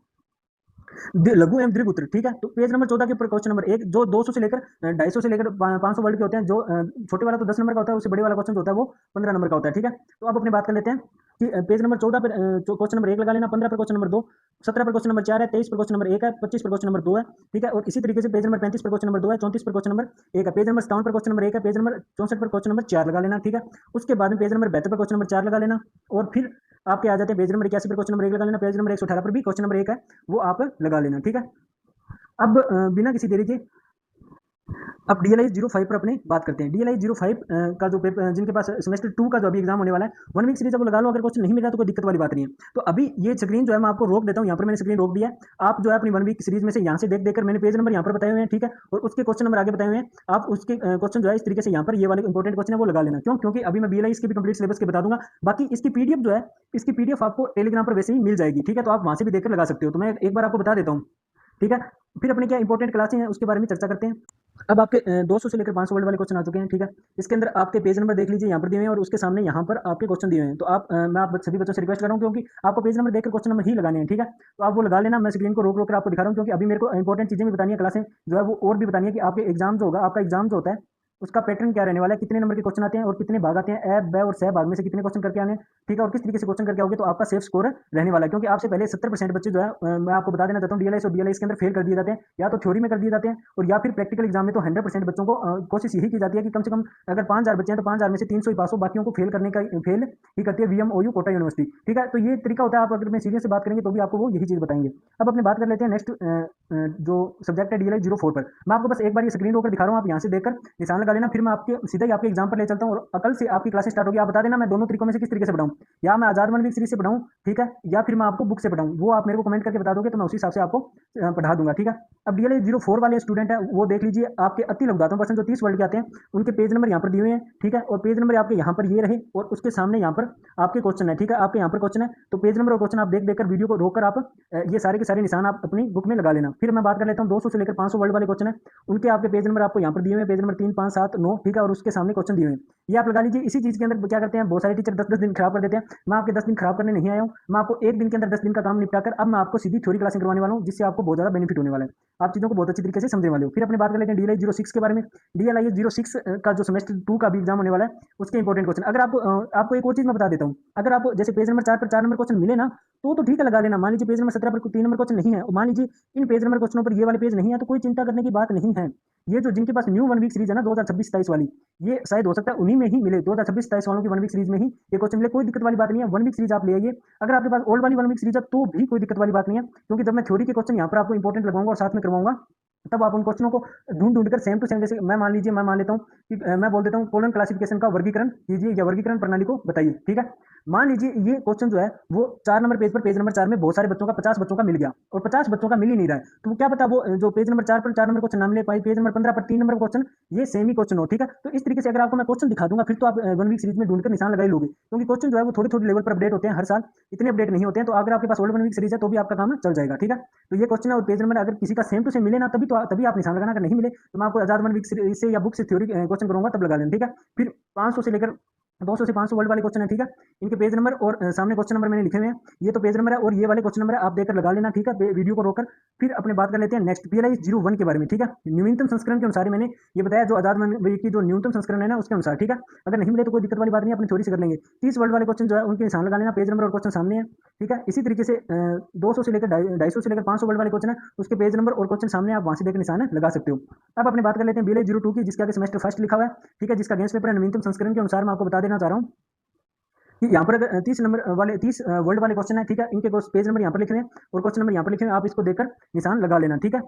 Speaker 1: लघु एवं दीर्घ उत्तर, ठीक है। तो पेज नंबर 14 के ऊपर क्वेश्चन नंबर 1 जो 200 से लेकर 250 से लेकर 500 वर्ड के होते हैं, जो छोटे वाला तो 10 नंबर का होता है, उससे बड़े वाला क्वेश्चन जो होता है वो 15 नंबर का होता है, ठीक है। तो अब अपनी बात कर लेते हैं कि पेज नंबर 14 पर क्वेश्चन नंबर 1 लगा लेना, 15 पर क्वेश्चन नंबर 2, 17 पर क्वेश्चन नंबर 4 है, 23 पर क्वेश्चन नंबर 1 है, 25 पर क्वेश्चन नंबर 2 है, ठीक है। और इसी तरीके से पेज नंबर 35 पर क्वेश्चन नंबर 2 है, 34 पर क्वेश्चन नंबर 1 है, पेज नंबर 57 पर क्वेश्चन नंबर 1 है, पेज नंबर 64 पर क्वेश्चन नंबर 4 लगा लेना, ठीक है। उसके बाद में पेज नंबर 72 पर क्वेश्चन नंबर 4 लगा लेना। और फिर आपके आ जाते हैं पेज नंबर 81 पर क्वेश्चन नंबर 1 लगा लेना, पेज नंबर 118 पर भी क्वेश्चन नंबर 1 है वो आप लगा लेना, ठीक है। अब बिना किसी देरी के अब डीएलआई 05 पर अपने बात करते हैं। डीएलआई 05 का जो पेपर जिनके पास सेमेस्टर 2 का जो अभी एग्जाम होने वाला है, 1 वीक सीरीज अब लगा लो, अगर क्वेश्चन नहीं मिल रहा तो कोई दिक्कत वाली बात नहीं है। तो अभी ये स्क्रीन जो है मैं आपको रोक देता हूँ, यहाँ पर मैंने स्क्रीन रोक दिया है। आप जो है अपनी 1 वीक सीरीज में से यहाँ से देख देकर मैंने पेज नंबर यहाँ पर बताए हुए हैं, ठीक है। और उसके क्वेश्चन नंबर आगे बताए हुए हैं, आप उसके क्वेश्चन जो है इस तरीके से यहाँ पर ये वाले इंपॉर्टेंट क्वेश्चन है वो लगा लेना। क्यों? क्योंकि अभी मैं बीएलआई इसके भी कंप्लीट सिलेबस के बता दूंगा। बाकी इसकी पीडीएफ जो है, इसकी पीडीएफ आपको टेलीग्राम पर वैसे ही मिल जाएगी, ठीक है। तो आप वहां से भी देखकर लगा सकते हो। तो मैं एक बार आपको बता देता हूँ, ठीक है। फिर अपने क्या इंपॉर्टेंट क्लासें हैं उसके बारे में चर्चा करते हैं। अब आपके 200 से लेकर 500 वर्ड वाले क्वेश्चन आ चुके हैं, ठीक है। इसके अंदर आपके पेज नंबर देख लीजिए, यहाँ पर दिए हुए हैं और उसके सामने यहाँ पर आपके क्वेश्चन दिए हुए हैं। तो मैं आप सभी बच्चों से रिक्वेस्ट कर रहा हूँ, क्योंकि आपको पेज नंबर देखकर क्वेश्चन नंबर ही लगाने हैं, ठीक है। तो आप वो लगा लेना। मैं स्क्रीन को रोक रोक कर आपको दिखा रहा हूँ, क्योंकि अभी मेरे को इंपॉर्टेंट चीजें भी बतानी है, क्लासें जो है वो और भी बतानी है कि आपके एग्जाम जो होगा, आपका एग्जाम जो होता है उसका पैटर्न क्या रहने वाला है, कितने नंबर के क्वेश्चन आते हैं और कितने भाग आते हैं, ए ब और स भाग में से कितने क्वेश्चन करके आने हैं, ठीक है। और किस तरीके से क्वेश्चन करके आओगे तो आपका सेफ स्कोर रहने वाला है। क्योंकि आपसे पहले 70% बच्चे जो है मैं आपको बता देना चाहता हूँ डीएलआईएस और बीएलआईएस के अंदर फेल कर दिए जाते हैं, या तो थ्योरी में कर दिए जाते हैं और या फिर प्रैक्टिकल एग्जाम में तो 100% बच्चों को कोशिश यही की जाती है कि कम से कम अगर 5000 बच्चे हैं तो 5000 में से 300 ही पास हो, बाकियों को फेल करने का फेल ही करती है वीएमओयू कोटा यूनिवर्सिटी, ठीक है। तो ये तरीका होता है। आप अगर मैं सीरियस से बात करेंगे तो भी आपको वो यही चीज बताएंगे। अब अपने बात कर लेते हैं नेक्स्ट जो सब्जेक्ट है डीएलआई 04 पर। मैं आपको बस एक बार ये स्क्रीन होकर दिखा रहा हूँ, आप यहाँ से देखकर निशान लगा लेना। फिर मैं आपके सीधा ही आपके एग्जाम पर ले चलता हूँ और अकल से आपकी क्लासेस स्टार्ट होगी। आप बता देना मैं दोनों तरीकों में से किस तरीके से पढ़ाऊँ, या मैं आजाद 1 वीक सीरीज से पढ़ाऊँ, ठीक है, या फिर मैं आपको बुक से पढ़ाऊँ, वो आप मेरे को कमेंट करके बता दोगे तो मैं उसी हिसाब से आपको पढ़ा दूंगा, ठीक है। अब डीएलआई 04 वाले स्टूडेंट है वो देख लीजिए, आपके अति लघुदातम क्वेश्चन जो 30 वर्ड के आते हैं उनके पेज नंबर यहाँ पर दिए हुए हैं, ठीक है। और पेज नंबर आपके यहाँ पर ये रहे और उसके सामने यहाँ पर आपके क्वेश्चन है, ठीक है। आपके यहाँ पर क्वेश्चन है तो पेज नंबर और क्वेश्चन आप देख देखकर वीडियो को रोककर आप ये सारे के सारे निशान आप अपनी बुक में लगा लेना। फिर मैं बात कर लेता हूँ 200 से लेकर 500 वर्ड वाले क्वेश्चन है, उनके आपके पेज नंबर आपको यहाँ पर दिए हुए हैं, पेज नंबर 3, 5, 7, 9, ठीक है। और उसके सामने क्वेश्चन दिए हुए हैं, ये आप लगा लीजिए। इसी चीज के अंदर क्या करते हैं बहुत सारे टीचर 10-10 दिन खराब कर देते हैं। मैं आपके 10 दिन खराब करने नहीं आया हूँ, मैं आपको एक दिन के अंदर 10 दिन का काम निपटाकर अब मैं आपको सीधी थ्योरी क्लासें करवाने वाला हूँ, जिससे आपको बहुत ज्यादा बेनिफिट होने वाला है, आप चीजों को बहुत अच्छी तरीके से समझने वाले हो। फिर अपनी बात कर लेते हैं डीएलआई 06 के बारे में। डीएलआई 06 का जो सेमेस्टर 2 का भी एग्जाम होने वाला है उसके इंपॉर्टेंट क्वेश्चन। अगर आपको एक और चीज मैं बता देता हूँ, अगर आप जैसे पेज नंबर 4 पर 4 नंबर क्वेश्चन मिले ना तो ठीक है लगा लेना। मान लीजिए पेज नंबर 17 पर 3 नंबर क्वेश्चन नहीं है, और मान लीजिए इन पेज नंबर क्वेश्चनों पर ये वाले पेज नहीं है, तो कोई चिंता करने की बात नहीं है। ये जो जिनके पास न्यू 1 वीक सीरीज है ना 2026-27 वाली, ये शायद हो सकता है उन्हीं में ही मिले, 2026-27 वालों की 1 वीक सीरीज में ही ये क्वेश्चन मिले। कोई दिक्कत वाली बात नहीं है, 1 वीक सीरीज आप ले आइए। अगर आपके पास ओल्ड वाली 1 वीक सीरीज है तो भी कोई दिक्कत वाली बात नहीं है, क्योंकि जब मैं थ्योरी के क्वेश्चन यहाँ पर आपको इंपॉर्टेंट लगवाऊंगा और साथ में करवाऊंगा तब आप उन क्वेश्चनों को ढूंढ ढूंढ कर सेम टू सेम, जैसे मैं मान लेता हूँ कि मैं बोल देता हूँ कोलन क्लासिफिकेशन का वर्गीकरण कीजिए या वर्गीकरण प्रणाली को बताइए, ठीक है। मान लीजिए ये क्वेश्चन जो है वो 4 नंबर पेज पर, पेज नंबर 4 में बहुत सारे बच्चों का 50 बच्चों का मिल गया और 50 बच्चों का मिल ही नहीं रहा है, तो क्या पता वो जो पेज नंबर 4 पर 4 नंबर क्वेश्चन ना मिले, पेज नंबर 15 पर 3 नंबर क्वेश्चन ये सेम ही क्वेश्चन हो, ठीक है। तो इस तरीके से अगर आपको मैं क्वेश्चन दिखा दूंगा फिर तो आप 1 वीक सीरीज में ढूंढकर निशान लगा ही लोगे, क्योंकि क्वेश्चन जो है वो थोड़ी थोड़ी लेवल पर अपडेट होते हैं हर साल, इतने अपडेट नहीं होते हैं। तो अगर आपके पास ओल्ड 1 वीक सीरीज है तो भी आपका काम चल जाएगा, ठीक है। तो ये क्वेश्चन है और पेज नंबर अगर किसी का सेम टू सेम मिले ना तभी आप निशान लगाना, अगर नहीं मिले तो मैं आपको आजाद 1 वीक सीरीज से या बुक से थ्योरी क्वेश्चन करूंगा तब लगा लेना, ठीक है। फिर 500 से लेकर 200 से 500 वर्ड वाले क्वेश्चन है, ठीक है। इनके पेज नंबर और सामने क्वेश्चन नंबर मैंने लिखे हुए हैं। ये तो पेज नंबर है और ये वाले क्वेश्चन नंबर है, आप देखकर लगा लेना, ठीक है, वीडियो को रोककर। फिर अपने बात कर लेते हैं नेक्स्ट पीएलआई 01 के बारे में, ठीक है। न्यूनतम संस्करण के अनुसार मैंने ये बताया, जो आजाद मंडी की जो न्यूनतम संस्करण है ना, उसके अनुसार, ठीक है। अगर नहीं मिले तो कोई दिक्कत वाली बात नहीं, अपनी थ्योरी से कर लेंगे। 30 वर्ड वाले क्वेश्चन जो है उनके निशान लगा लेना, पेज नंबर और क्वेश्चन सामने है, ठीक है। इसी तरीके से 200 से लेकर 250 से लेकर 500 वर्ड वाले क्वेश्चन है, उसके पेज नंबर और क्वेश्चन सामने, आप वहां से देकर निशान लगा सकते हो। अब अपने बात कर लेते हैं बीएलआई 02 की, जिसके आगे सेमेस्टर फर्स्ट लिखा हुआ है, ठीक है, जिसका गेस्ट पेपर है नवीनतम संस्करण के अनुसार। मैं आपको बता देना चाह रहा हूँ कि यहाँ पर अगर 30 नंबर वाले 30 वर्ड वाले क्वेश्चन है, ठीक है, इनके पेज नंबर यहाँ पर लिखे हुए हैं और क्वेश्चन नंबर यहाँ पर लिखे हुए हैं, आप इसको देखकर निशान लगा लेना, ठीक है।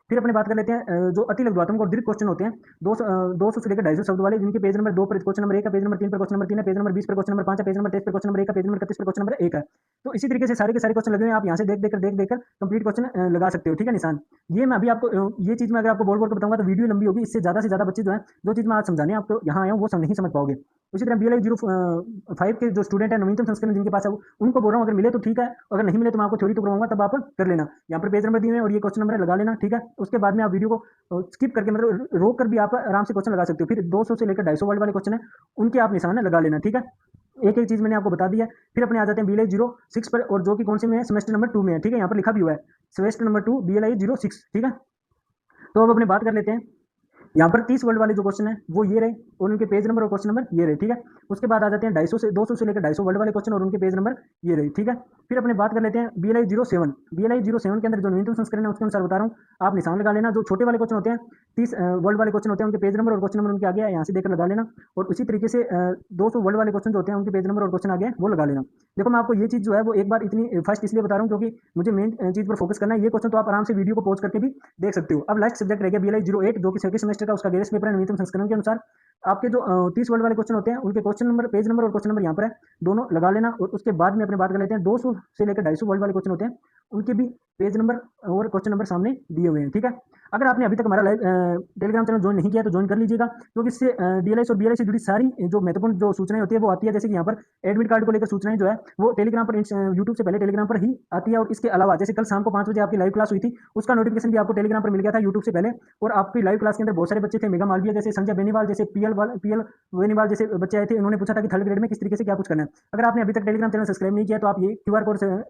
Speaker 1: फिर अपने बात कर लेते हैं जो अति लघुत्तम और दीर्घ क्वेश्चन होते हैं, 200 से लेकर 250 शब्द वाले, जिनके पेज नंबर 2 पर क्वेश्चन नंबर 1 है, पेज नंबर 3 पर क्वेश्चन नंबर 3 है, पेज नंबर 20 पर क्वेश्चन नंबर 5 है, पेज नंबर 23 पर क्वेश्चन नंबर 1 है, पेज नंबर 31 पर क्वेश्चन नंबर 1 है। तो इसी तरीके से सारे के सारे क्वेश्चन लगे हुए हैं, आप यहाँ से देख देकर कंप्लीट क्वेश्चन लगा सकते हो, ठीक है, निशान। ये मैं अभी आपको ये चीज़ मैं अगर आपको बोल बोल के बताऊंगा तो वीडियो लंबी होगी, इससे ज़्यादा से ज़्यादा बच्चे जो है, जो चीज़ मैं आज समझाने आपको यहाँ आया हूँ वो नहीं समझ पाओगे। उसी तरह बीएलआई 05 के जो स्टूडेंट है, नवीनतम संस्करण जिनके पास है, उनको बोल रहा हूँ अगर मिले तो ठीक है, अगर नहीं मिले तो मैं आपको थ्योरी तो करवाऊंगा, तब आप कर लेना। यहाँ पर पेज नंबर दिए हैं और ये क्वेश्चन नंबर लगा लेना, ठीक है। उसके बाद में आप वीडियो को स्किप करके, मतलब रोक कर भी आप आराम से क्वेश्चन लगा सकते हो। फिर 200 से लेकर 250 वर्ड वाले क्वेश्चन है, उनके आप निशान लगा लेना, ठीक है। एक एक चीज मैंने आपको बता दिया। फिर अपने आ जाते हैं बीएलआई 06 पर, और जो कि कौन से में है, सेमेस्टर नंबर 2 में है, ठीक है, यहाँ पर लिखा भी हुआ है सेमेस्टर नंबर 2 बीएलआई 06, ठीक है। तो अब अपने बात कर लेते हैं, यहाँ पर 30 वर्ड वाले जो क्वेश्चन है वो ये रहे, और उनके पेज नंबर और क्वेश्चन नंबर ये रहे, ठीक है। उसके बाद आ जाते हैं 200 से लेकर 250 वर्ड वाले क्वेश्चन और उनके पेज नंबर ये रहे, ठीक है। फिर अपने बात कर लेते हैं बीएलआई 07। बीएलआई 07 के अंदर जो न्यूनतम संस्करण है उसके अनुसार बता रहा हूँ, आप निशान लगा लेना। जो छोटे वाले क्वेश्चन होते हैं, 30 वर्ड वाले क्वेश्चन होते हैं, उनके पेज नंबर और क्वेश्चन नंबर उनके आगे है, यहाँ से देकर लगा लेना। और उसी तरीके से 200 वर्ड वाले क्वेश्चन जो होते हैं, उनके पेज नंबर और क्वेश्चन आगे है, वो लगा लेना। देखो मैं आपको ये चीज़ जो है वो एक बार इतनी फर्स्ट इसलिए बता रहा हूँ क्योंकि मुझे मेन चीज़ पर फोकस करना है। ये क्वेश्चन तो आप आराम से वीडियो को पॉज करके भी देख सकते हो। अब लास्ट सब्जेक्ट रह गया बीएलआई 08, जो कि सेकंड सेमेस्टर का उसका गेस्ट पेपर है नवीनतम संस्करण के अनुसार। आपके जो 30 वर्ड वाले क्वेश्चन होते हैं, उनके क्वेश्चन नंबर, पेज नंबर और क्वेश्चन नंबर यहाँ पर है, दोनों लगा लेना। और उसके बाद में अपने बात कर लेते हैं 200 से लेकर 250 वर्ड वाले क्वेश्चन होते हैं, उनके भी पेज नंबर और क्वेश्चन नंबर सामने दिए हुए हैं, ठीक है। अगर आपने अभी तक हमारा लाइव टेलीग्राम चैनल ज्वाइन नहीं किया तो ज्वाइन कर लीजिएगा, क्योंकि इससे डीएलआई और बीएलआई से जुड़ी सारी जो महत्वपूर्ण जो सूचनाएं होती है वो आती है। जैसे कि यहाँ पर एडमिट कार्ड को लेकर सूचनाएं जो है वो टेलीग्राम पर, यूट्यूब से पहले टेलीग्राम पर ही आती है। और इसके अलावा जैसे कल शाम को 5 बजे आपकी लाइव क्लास हुई थी, उसका नोटिफिकेशन भी आपको टेलीग्राम पर मिल गया था यूट्यूब से पहले। और आपकी लाइव क्लास के अंदर बहुत सारे बच्चे थे, मेगा मालविया जैसे, संजय बेनीवाल जैसे, पीएल बेनीवाल जैसे बच्चे आए थे, उन्होंने पूछा था कि थर्ड ग्रेड में किस तरीके से क्या कुछ करना है। अगर आपने अभी तक टेलीग्राम चैनल सब्सक्राइब नहीं किया तो आप ये क्यूआर कोड से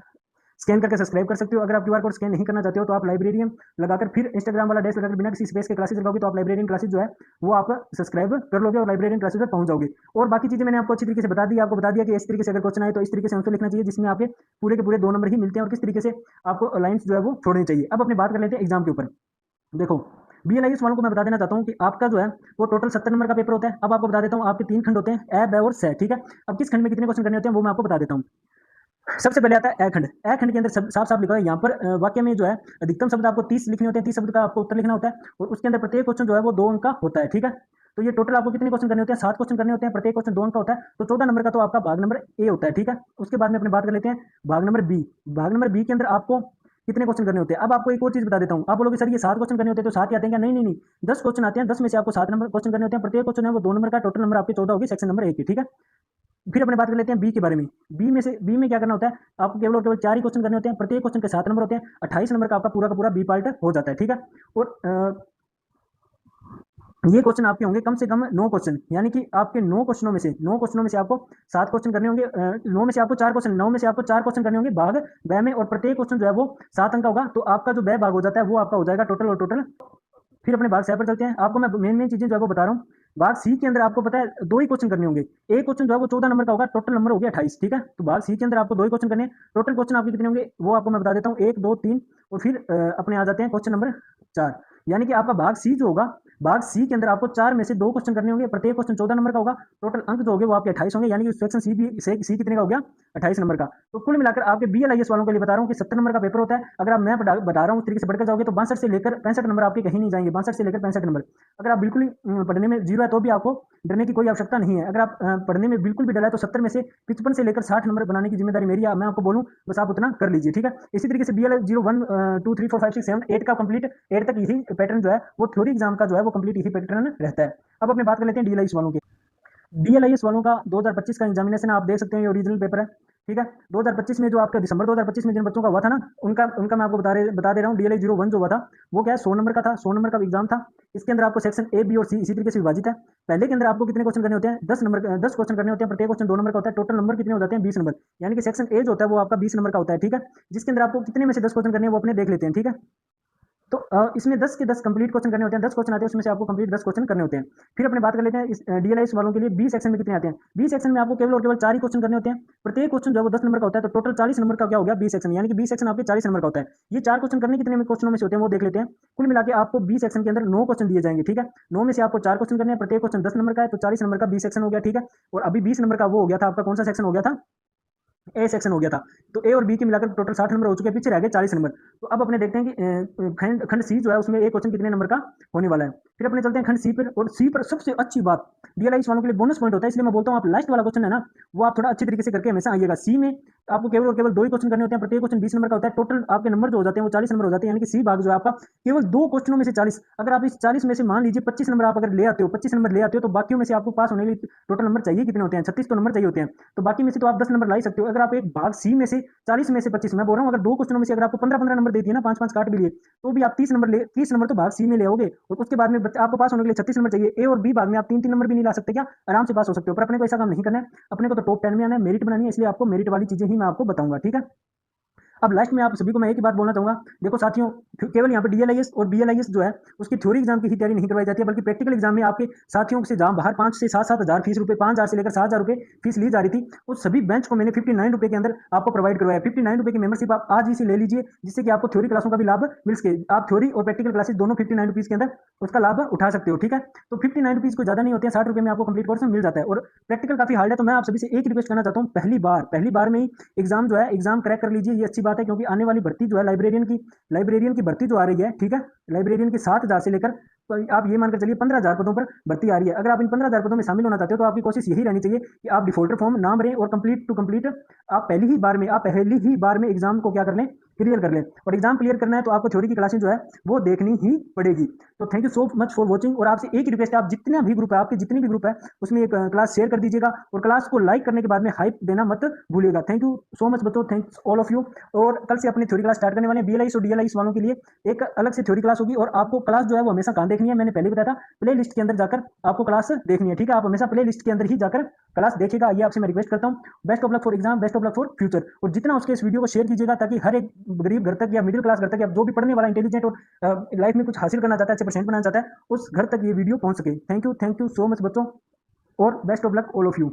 Speaker 1: स्कैन करके सब्सक्राइब कर सकते हो। अगर आप क्यूआर कोड स्कैन नहीं करना चाहते हो तो आप लाइब्रेरियन लगाकर फिर इंस्टाग्राम वाला डैश लगाकर बिना किसी स्पेस के क्लासेस लगाओगे तो आप लाइब्रेरियन क्लासेस जो है वो आप सब्सक्राइब कर लोगे और लाइब्रेरियन क्लासेस पर पहुंच जाओगे। और बाकी चीजें मैंने आपको अच्छी तरीके से बता दी, आपको बता दिया कि इस तरीके से अगर क्वेश्चन आए तो इस तरीके से आंसर लिखना चाहिए, जिसमें आपके पूरे के पूरे 2 नंबर ही मिलते हैं, और किस तरीके से आपको लाइन्स जो है वो छोड़नी चाहिए। अब अपनी बात कर लेते हैं एग्जाम के ऊपर। देखो बीएलआईएस वालों को मैं बता देना चाहता हूँ कि आपका जो है वो टोटल 70 नंबर का पेपर होता है। अब आपको बता देता हूँ, आपके 3 खंड होते हैं, ए, ब और स, ठीक है। अब किस खंड में कितने क्वेश्चन करने होते हैं वो मैं आपको बता देता हूँ। सबसे पहले आता है ए खंड। ए खंड के अंदर साफ साफ लिखा है यहाँ पर वाक्य में जो है अधिकतम शब्द आपको 30 लिखने होते हैं, 30 शब्द का आपको उत्तर लिखना होता है, और उसके अंदर प्रत्येक क्वेश्चन जो है वो 2 अंक का होता है, ठीक है। तो ये टोटल आपको कितने क्वेश्चन करने होते हैं, 7 क्वेश्चन करने होते हैं, प्रत्येक क्वेश्चन 2 अंक का होता है, तो 14 नंबर का तो आपका भाग नंबर ए होता है, ठीक है। उसके बाद में अपने बात कर लेते हैं भाग नंबर बी। भाग नंबर बी के अंदर आपको कितने क्वेश्चन करने होते हैं। अब आपको एक और चीज बता देता हूँ, आप बोलोगे सर ये 7 क्वेश्चन करने होते हैं तो 7 ही आते हैं क्या? नहीं नहीं नहीं, 10 क्वेश्चन आते हैं, 10 में से आपको 7 नंबर क्वेश्चन करने होते हैं, प्रत्येक क्वेश्चन है वो 2 नंबर का, टोटल नंबर आपके 14 होगी सेक्शन नंबर 1 की, ठीक है। फिर अपने बात कर लेते हैं बी के बारे में। बी में क्या करना होता है, आपको केवल और केवल 4 ही क्वेश्चन करने होते हैं, प्रत्येक क्वेश्चन के 7 नंबर होते हैं, 28 नंबर का आपका पूरा का पूरा बी पार्ट हो जाता है, ठीक है। और ये क्वेश्चन आपके होंगे कम से कम 9 क्वेश्चन, यानी कि आपके 9 क्वेश्चनों में से आपको 7 क्वेश्चन करने होंगे, 9 में से आपको 4 क्वेश्चन, 9 में से आपको 4 क्वेश्चन करने होंगे भाग ब में, और प्रत्येक क्वेश्चन जो है वो 7 अंक का होगा, तो आपका जो ब भाग हो जाता है वो आपका हो जाएगा टोटल और टोटल। फिर अपने भाग सी पर चलते हैं, आपको मैं मेन चीजें जो है वो बता रहा हूँ। भाग सी के अंदर आपको पता है 2 ही क्वेश्चन करने होंगे, एक क्वेश्चन जो है वो 14 नंबर का होगा, टोटल नंबर हो गया 28, ठीक है। तो भाग सी के अंदर आपको 2 ही क्वेश्चन करने हैं, टोटल क्वेश्चन आपके कितने होंगे वो आपको मैं बता देता हूँ, 1 2 3, और फिर अपने आ जाते हैं क्वेश्चन नंबर 4, यानी कि आपका भाग सी जो होगा, भाग सी के अंदर आपको 4 में से 2 क्वेश्चन करने होंगे, प्रत्येक क्वेश्चन 14 नंबर का होगा, टोटल अंक जो होंगे वो आपके 28 होंगे, यानी कि सेक्शन सी कितने का हो गया, 28 नंबर का। तो कुल मिलाकर आपके बीएलआईएस वालों के लिए बता रहा हूँ कि 70 नंबर का पेपर होता है। अगर आप मैं बता रहा हूँ उस तरीके से बढ़कर जाओगे तो 62 से लेकर 65 नंबर आपके कहीं नहीं जाएंगे, 62 से लेकर 65 नंबर। अगर आप बिल्कुल ही पढ़ने में जीरो है तो भी आपको डरने की कोई आवश्यकता नहीं है। अगर आप पढ़ने में बिल्कुल भी डरा है तो 70 में से 55 से लेकर 60 नंबर बनाने की जिम्मेदारी मेरी है, मैं आपको बोलूं बस आप उतना कर लीजिए, ठीक है। इसी तरीके से बीएल 01 2 3 4 5 6 7 8 का कंप्लीट 8 तक यही पैटर्न जो है वो थ्योरी एग्जाम का जो है वो कंप्लीट यही पैटर्न रहता है। अब अपने बात कर लेते हैं डीएलआईएस वालों के। डीएलआईएस वालों का 2025 का एग्जामिनेशन आप देख सकते हैं, ये ओरिजिनल पेपर है, ठीक है। 2025 में जो आपका दिसंबर 2025 में जिन बच्चों का हुआ था ना, उनका उनका मैं आपको बता दे रहा हूँ। DLI 01 जो हुआ था वो क्या है, 100 नंबर का था, 100 नंबर का एग्जाम था। इसके अंदर आपको सेक्शन ए, बी और सी इसी तरीके से विभाजित है। पहले के अंदर आपको कितने क्वेश्चन करने होते हैं, 10 क्वेश्चन करने होते हैं, प्रत्येक क्वेश्चन 2 नंबर का होता है। टोटल नंबर कितने हो जाते हैं, 20 नंबर। यानी कि सेक्शन ए जो होता है वो आपका 20 नंबर का होता है, ठीक है। जिसके अंदर आपको कितने में से 10 क्वेश्चन करने हैं वो अपने देख लेते हैं, ठीक है। तो इसमें 10 के 10 कंप्लीट क्वेश्चन करने होते हैं, 10 क्वेश्चन आते हैं, उसमें से आपको कंप्लीट 10 क्वेश्चन करने होते हैं। फिर अपने बात कर लेते हैं इस DLIS वालों के लिए बी सेक्शन में कितने आते हैं। बी सेक्शन में आपको केवल और केवल 4 ही क्वेश्चन करने होते हैं। प्रत्येक क्वेश्चन जो है वो 10 नंबर का होता है, तो टोटल 40 नंबर का क्या हो गया, बी सेक्शन। यानी कि बी सेक्शन आपके 40 नंबर का होता है। ये 4 क्वेश्चन करने कितने क्वेश्चनों में से होते हैं वो देख लेते हैं। कुल मिला के आपको बी सेक्शन के अंदर 9 क्वेश्चन दिए जाएंगे, ठीक है। 9 में से आपको 4 क्वेश्चन करने हैं, प्रत्येक क्वेश्चन 10 नंबर का है, तो 40 नंबर का बी सेक्शन हो गया, ठीक है। और अभी 20 नंबर का वो हो गया था आपका, कौन सा सेक्शन हो गया था, ए सेक्शन हो गया था। तो ए और बी के मिलाकर टोटल 60 नंबर हो चुके हैं, पीछे रह गए 40 नंबर। तो अब अपने देखते हैं कि खंड खंड सी जो है उसमें एक क्वेश्चन कितने नंबर का होने वाला है। फिर अपने चलते हैं खंड सी पर, और सी पर सबसे अच्छी बात DLI वालों के लिए बोनस पॉइंट होता है, इसलिए मैं बोलता हूँ आप लास्ट वाला क्वेश्चन है ना वो आप थोड़ा अच्छी तरीके से करके हमेशा आइएगा। सी में आपको केवल और केवल 2 ही क्वेश्चन करने होते हैं, प्रत्येक क्वेश्चन 20 नंबर का होता है। टोटल आपके नंबर जो हो जाते हैं वो 40 नंबर हो जाते हैं। यानी कि सी भाग जो है आपका केवल 2 क्वेश्चनों में से 40। अगर आप इस 40 में से मान लीजिए 25 नंबर आप अगर ले आते हो, 25 नंबर ले आते हो, तो बाकियों में से आपको पास होने के लिए टोटल नंबर चाहिए कितने होते हैं, 36 तो नंबर चाहिए होते हैं। तो बाकी में से तो आप 10 नंबर ला ही सकते हो। अगर आप एक भाग सी में से 40 में से 25, मैं बोल रहा हूँ अगर 2 क्वेश्चनों में से अगर आपको 15-15 नंबर दे दिए ना, 5-5 काट भी लिए, तो भी आप 30 नंबर तो भाग सी में ले आओगे। और उसके बाद में आपको पास होने के लिए 36 नंबर चाहिए। ए और बी भाग में आप 3-3 नंबर भी नहीं ला सकते क्या, आराम से पास हो सकते हो। पर अपने को ऐसा काम नहीं करना है, अपने को तो टॉप 10 में आना है, मेरिट बनानी है, इसलिए आपको मेरिट वाली चीजें ही मैं आपको बताऊंगा, ठीक है। अब लास्ट में आप सभी को मैं एक ही बात बोलना चाहूंगा, देखो साथियों, केवल यहाँ पे DLIS और BLIS जो है उसकी थ्योरी एग्जाम की ही तैयारी नहीं करवाई जाती है, बल्कि प्रैक्टिकल एग्जाम में आपके साथियों से जहाँ बाहर 5 से 7-7 हज़ार फीस रुपए, 5,000 से लेकर 7,000 रुपए फीस ली जा रही थी, उस सभी बेंच को मैंने 59 रुपए के अंदर आपको प्रोवाइड करवाया। 59 रुपए की मेंबरशिप आप आज ही से ले लीजिए, जिससे कि आपको थ्योरी क्लासों का भी लाभ मिल सके। आप थ्योरी और प्रैक्टिकल क्लासेस दोनों 59 रुपीज के अंदर उसका लाभ उठा सकते हो, ठीक है। तो 59 रुपीज को ज्यादा नहीं होते हैं, 60 रुपए में आपको कंप्लीट कोर्स मिल जाता है। और प्रैक्टिकल काफी हार्ड है, तो मैं आप सभी से एक रिक्वेस्ट करना चाहता हूँ, पहली बार में ही एग्जाम जो है एग्जाम क्रैक कर लीजिए। ये अच्छी बात है, क्योंकि आने वाली भर्ती जो है लाइब्रेरियन की भर्ती जो आ रही है, ठीक है, लाइब्रेरियन की 7,000 से लेकर, तो आप ये मानकर चलिए 15,000 पदों पर भर्ती आ रही है। अगर आप इन 15,000 पदों में शामिल होना चाहते हो तो आपकी कोशिश यही रहनी चाहिए कि आप डिफॉल्टर फॉर्म ना भरें और कंप्लीट टू कंप्लीट आप पहली ही बार में एग्जाम को क्या कर लें, क्लियर कर लें। और एग्जाम क्लियर करना है तो आपको थ्योरी की क्लासेस जो है वो देखनी ही पड़ेगी। तो thank you so much for watching. और आपसे एक ही रिक्वेस्ट है, आप जितना भी ग्रुप है, आपके जितनी भी ग्रुप है, उसमें एक क्लास शेयर कर दीजिएगा, और क्लास को लाइक करने के बाद में हाइप देना मत भूलिएगा। थैंक यू सो मच बच्चों, थैंक्स ऑल ऑफ यू। और कल से अपनी थ्योरी क्लास स्टार्ट करने वाले हैं। BLIS और DLIS वालों के लिए एक अलग से थ्योरी क्लास होगी, और आपको क्लास जो है वो हमेशा कहाँ देखनी है, मैंने पहले बताया था, प्ले लिस्ट के अंदर जाकर आपको क्लास देखनी है, ठीक है। आप हमेशा प्ले लिस्ट के अंदर ही जाकर क्लास देखिएगा, ये आपसे मैं रिक्वेस्ट करता हूँ। Best of luck for exam, best of luck for future. और जितना उसके इस वीडियो को शेयर कीजिएगा, ताकि हर एक गरीब घर तक या मिडिल क्लास घर तक, या जो भी पढ़ने वाला इंटेलिजेंट और लाइफ में कुछ हासिल करना चाहता है, अच्छे परसेंट बनाना चाहता है, उस घर तक ये वीडियो पहुंच सके। थैंक यू सो मच बच्चों, और best of luck all of you.